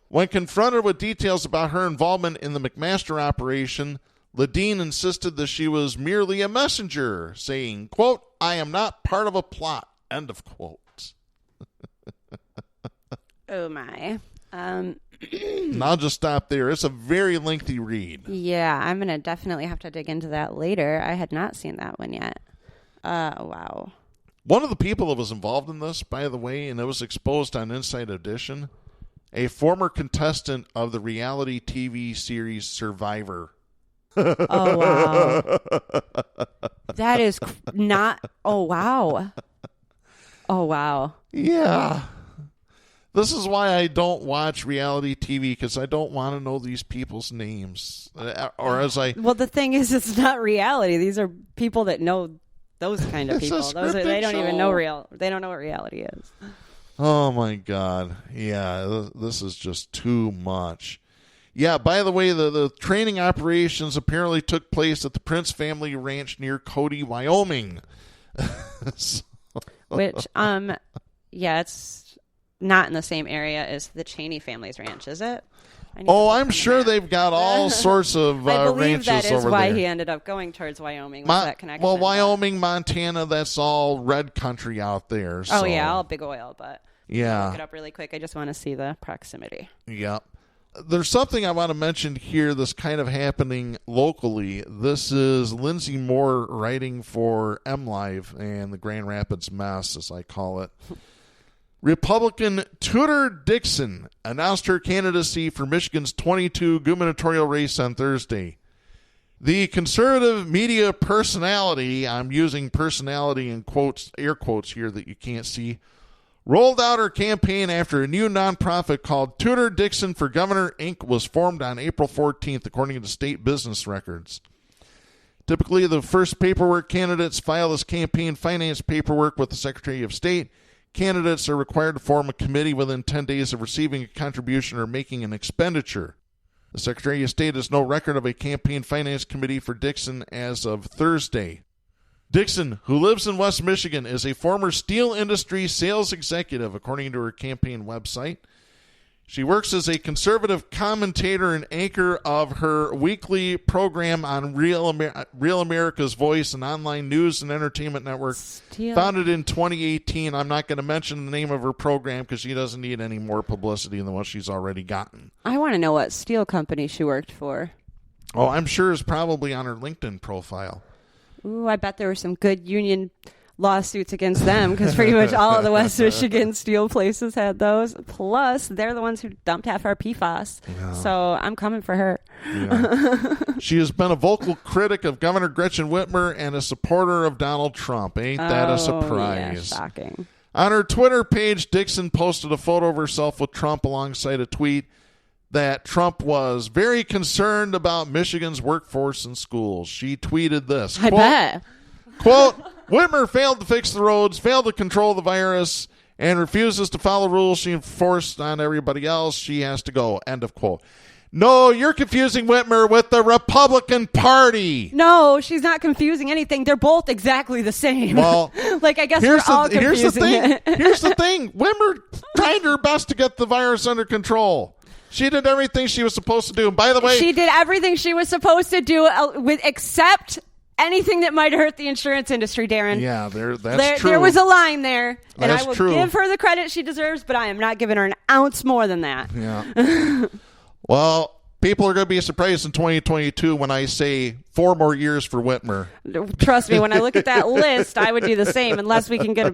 When confronted with details about her involvement in the McMaster operation, Ledeen insisted that she was merely a messenger, saying, quote, "I am not part of a plot," end of quote. Oh, my. And I'll just stop there. It's a very lengthy read. Yeah, I'm going to definitely have to dig into that later. I had not seen that one yet. Wow. One of the people that was involved in this, by the way, and it was exposed on Inside Edition, a former contestant of the reality TV series Survivor. Oh, wow. That is not... Oh, wow. Oh, wow. Yeah. This is why I don't watch reality TV, because I don't want to know these people's names. Or as I... Well, the thing is, it's not reality. These are people that know those kind of people. They don't even know They don't know what reality is. Oh, my God. Yeah, this is just too much. Yeah, by the way, the training operations apparently took place at the Prince family ranch near Cody, Wyoming. Which, yeah, it's not in the same area as the Cheney family's ranch, is it? I'm sure they've got all sorts of ranches over there. I believe that is why he ended up going towards Wyoming. With that connection. Well, Wyoming, Montana, that's all red country out there. So. Oh, yeah, all big oil, but... Yeah. I'll look it up really quick. I just want to see the proximity. Yeah. There's something I want to mention here that's kind of happening locally. This is Lindsay Moore writing for MLive and the Grand Rapids Mess, as I call it. Republican Tudor Dixon announced her candidacy for Michigan's 22 gubernatorial race on Thursday. The conservative media personality, I'm using personality in quotes, air quotes here that you can't see, rolled out her campaign after a new nonprofit called Tudor Dixon for Governor, Inc. was formed on April 14th, according to state business records. Typically, the first paperwork candidates file as campaign finance paperwork with the Secretary of State. Candidates are required to form a committee within 10 days of receiving a contribution or making an expenditure. The Secretary of State has no record of a campaign finance committee for Dixon as of Thursday. Dixon, who lives in West Michigan, is a former steel industry sales executive, according to her campaign website. She works as a conservative commentator and anchor of her weekly program on Real America's Voice, an online news and entertainment network founded in 2018. I'm not going to mention the name of her program because she doesn't need any more publicity than what she's already gotten. I want to know what steel company she worked for. Oh, I'm sure it's probably on her LinkedIn profile. Ooh, I bet there were some good union lawsuits against them because pretty much all of the West Michigan steel places had those. Plus, they're the ones who dumped half our PFAS. Yeah. So I'm coming for her. Yeah. She has been a vocal critic of Governor Gretchen Whitmer and a supporter of Donald Trump. Ain't that a surprise? Yeah, shocking. On her Twitter page, Dixon posted a photo of herself with Trump alongside a tweet that Trump was very concerned about Michigan's workforce and schools. She tweeted this. I bet. Quote, Whitmer failed to fix the roads, failed to control the virus, and refuses to follow rules she enforced on everybody else. She has to go. End of quote. No, you're confusing Whitmer with the Republican Party. No, she's not confusing anything. They're both exactly the same. Well, like I guess we're all confusing it. Here's the thing. Whitmer tried her best to get the virus under control. She did everything she was supposed to do. And by the way, she did everything she was supposed to do except anything that might hurt the insurance industry, Darren. Yeah, that's true. There was a line there, and that's I will true. give her the credit she deserves, but I am not giving her an ounce more than that. Yeah. Well, people are going to be surprised in 2022 when I say 4 more years for Whitmer. Trust me, when I look at that list, I would do the same, unless we can get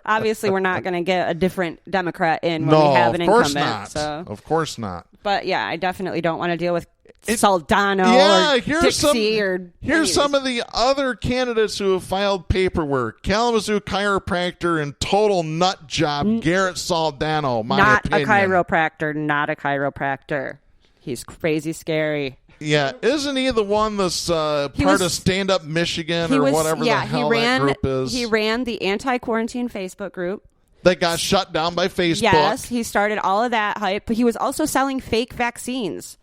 obviously we're not going to get a different Democrat in when we have an incumbent. Of course not. But yeah, I definitely don't want to deal with Saldano or Dixie here's some of the other candidates who have filed paperwork. Kalamazoo chiropractor and total nut job, Garrett Saldano, not a chiropractor. He's crazy scary. Yeah, isn't he the one that's part of Stand Up Michigan or whatever the hell that group is? He ran the anti-quarantine Facebook group. That got shut down by Facebook. Yes, he started all of that hype, but he was also selling fake vaccines.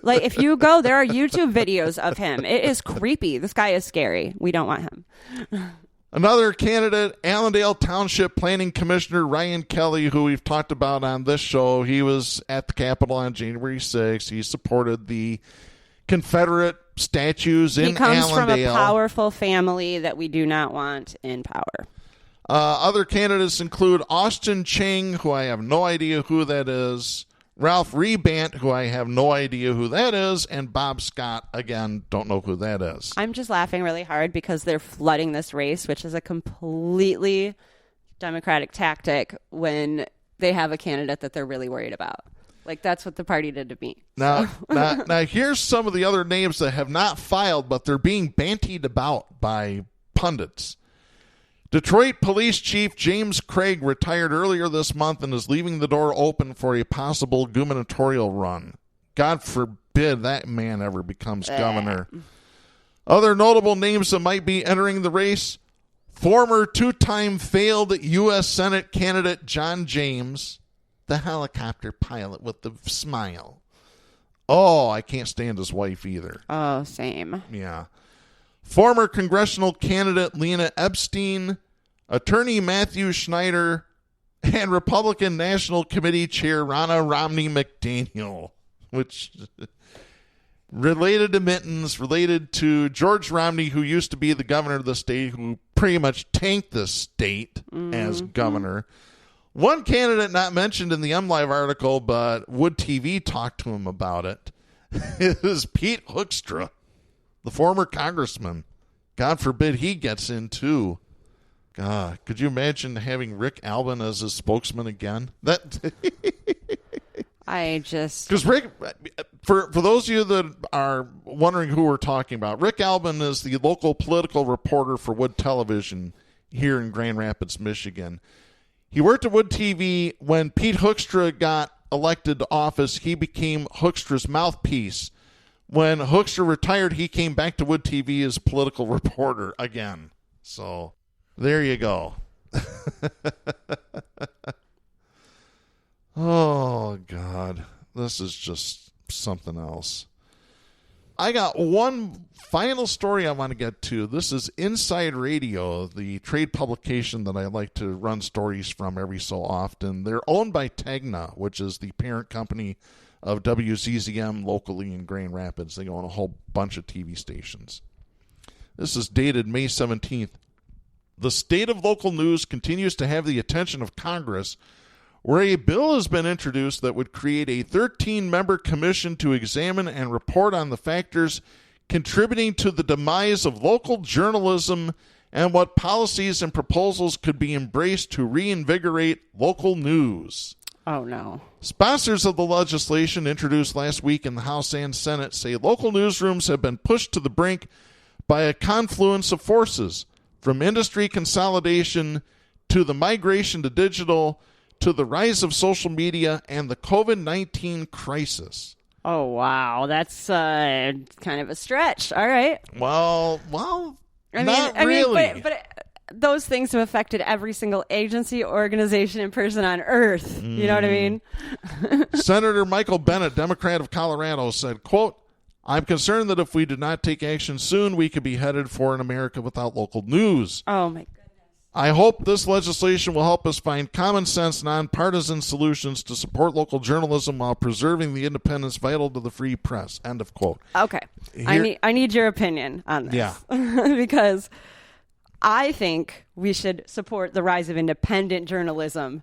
Like, if you go, there are YouTube videos of him. It is creepy. This guy is scary. We don't want him. Another candidate, Allendale Township Planning Commissioner Ryan Kelly, who we've talked about on this show. He was at the Capitol on January 6th. He supported the Confederate statues in Allendale. He comes from a powerful family that we do not want in power. Other candidates include Austin Cheng, who I have no idea who that is, Ralph Rebant, who I have no idea who that is, and Bob Scott, again, don't know who that is. I'm just laughing really hard because they're flooding this race, which is a completely Democratic tactic when they have a candidate that they're really worried about. Like, that's what the party did to me. Now, here's some of the other names that have not filed, but they're being bantied about by pundits. Detroit Police Chief James Craig retired earlier this month and is leaving the door open for a possible gubernatorial run. God forbid that man ever becomes governor. Other notable names that might be entering the race: former two-time failed U.S. Senate candidate John James, the helicopter pilot with the smile. Oh, I can't stand his wife either. Oh, same. Yeah. Former congressional candidate Lena Epstein, attorney Matthew Schneider, and Republican National Committee Chair Ronna Romney McDaniel, which related to Mittens, related to George Romney, who used to be the governor of the state, who pretty much tanked the state as governor. One candidate not mentioned in the MLive article, but Wood TV talked to him about it, is Pete Hoekstra, the former congressman. God forbid he gets in too. God, could you imagine having Rick Albin as his spokesman again? That because Rick, for those of you that are wondering who we're talking about, Rick Albin is the local political reporter for Wood Television here in Grand Rapids, Michigan. He worked at Wood TV. When Pete Hoekstra got elected to office, he became Hoekstra's mouthpiece. When Hoekstra retired, he came back to Wood TV as political reporter again. So there you go. Oh, God. This is just something else. I got one final story I want to get to. This is Inside Radio, the trade publication that I like to run stories from every so often. They're owned by Tegna, which is the parent company of WZZM locally in Grand Rapids. They own a whole bunch of TV stations. This is dated May 17th. The state of local news continues to have the attention of Congress, where a bill has been introduced that would create a 13-member commission to examine and report on the factors contributing to the demise of local journalism and what policies and proposals could be embraced to reinvigorate local news. Oh, no. Sponsors of the legislation introduced last week in the House and Senate say local newsrooms have been pushed to the brink by a confluence of forces, from industry consolidation to the migration to digital to the rise of social media and the COVID-19 crisis. Oh, wow. That's kind of a stretch. All right. Well, not really. But those things have affected every single agency, organization, and person on earth. You know what I mean? Senator Michael Bennet, Democrat of Colorado, said, quote, "I'm concerned that if we do not take action soon, we could be headed for an America without local news. Oh, my goodness. I hope this legislation will help us find common sense, nonpartisan solutions to support local journalism while preserving the independence vital to the free press." End of quote. Okay. I need your opinion on this. Yeah. Because I think we should support the rise of independent journalism,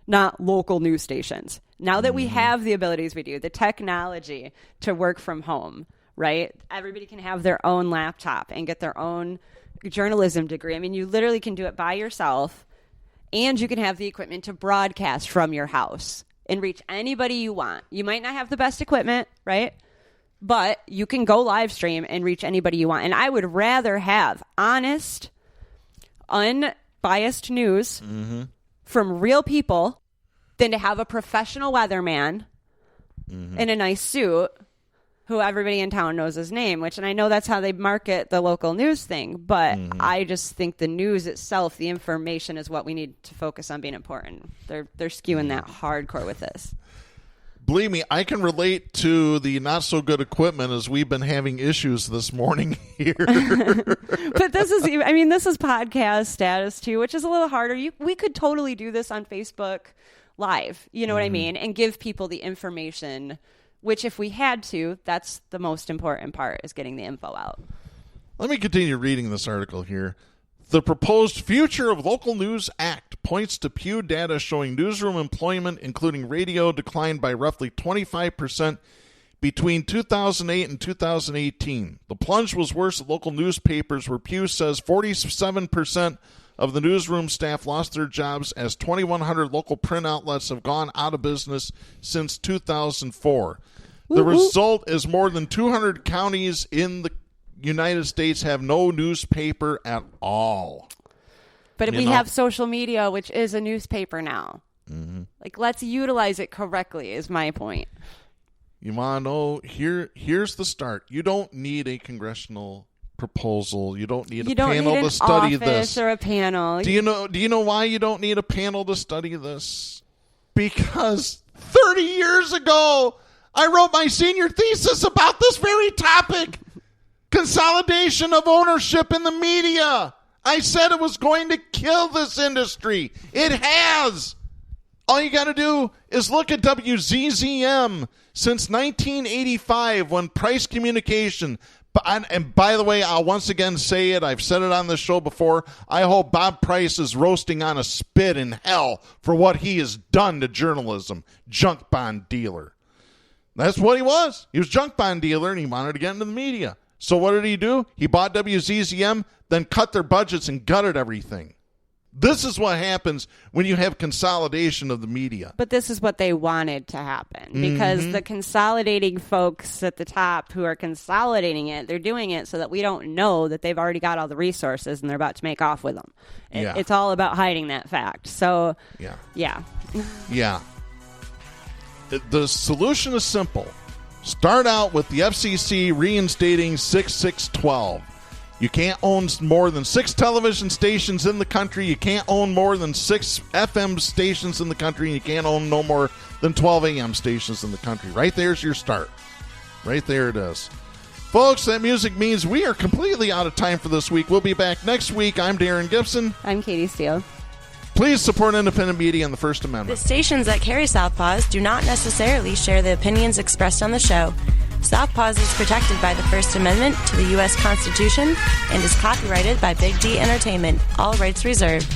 not local news stations. Now that we have the abilities we do, the technology to work from home, right? Everybody can have their own laptop and get their own journalism degree. I mean, you literally can do it by yourself, and you can have the equipment to broadcast from your house and reach anybody you want. You might not have the best equipment, right? But you can go live stream and reach anybody you want. And I would rather have honest, unbiased news from real people than to have a professional weatherman in a nice suit who everybody in town knows his name, and I know that's how they market the local news thing, but I just think the news itself, the information, is what we need to focus on being important. They're skewing that hardcore with this. Believe me, I can relate to the not so good equipment as we've been having issues this morning here. But this is podcast status too, which is a little harder. We could totally do this on Facebook Live, you know what I mean, and give people the information, which if we had to, that's the most important part, is getting the info out. Let me continue reading this article here. The proposed Future of Local News Act points to Pew data showing newsroom employment, including radio, declined by roughly 25% between 2008 and 2018. The plunge was worse at local newspapers, where Pew says 47% of the newsroom staff lost their jobs, as 2,100 local print outlets have gone out of business since 2004. The result is more than 200 counties in the United States have no newspaper at all. But we have social media, which is a newspaper now. Mm-hmm. Like, let's utilize it correctly, is my point. You want to know, here's the start. You don't need a congressional proposal. You don't need a panel to study this. Or a panel. Do you know why you don't need a panel to study this? Because 30 years ago, I wrote my senior thesis about this very topic. Consolidation of ownership in the media. I said it was going to kill this industry. It has. All you got to do is look at WZZM since 1985, when Price Communication. And by the way, I'll once again say it. I've said it on this show before. I hope Bob Price is roasting on a spit in hell for what he has done to journalism. Junk bond dealer. That's what he was. He was a junk bond dealer, and he wanted to get into the media. So what did he do? He bought WZZM, then cut their budgets and gutted everything. This is what happens when you have consolidation of the media. But this is what they wanted to happen, because the consolidating folks at the top who are consolidating it, they're doing it so that we don't know that they've already got all the resources and they're about to make off with them. It's all about hiding that fact. So, yeah. The solution is simple. Start out with the FCC reinstating 6612. You can't own more than 6 television stations in the country. You can't own more than 6 FM stations in the country. And you can't own no more than 12 AM stations in the country. Right there's your start. Right there it is. Folks, that music means we are completely out of time for this week. We'll be back next week. I'm Darren Gibson. I'm Katy Steele. Please support independent media and the First Amendment. The stations that carry Southpaws do not necessarily share the opinions expressed on the show. Southpaws is protected by the First Amendment to the U.S. Constitution and is copyrighted by Big D Entertainment. All rights reserved.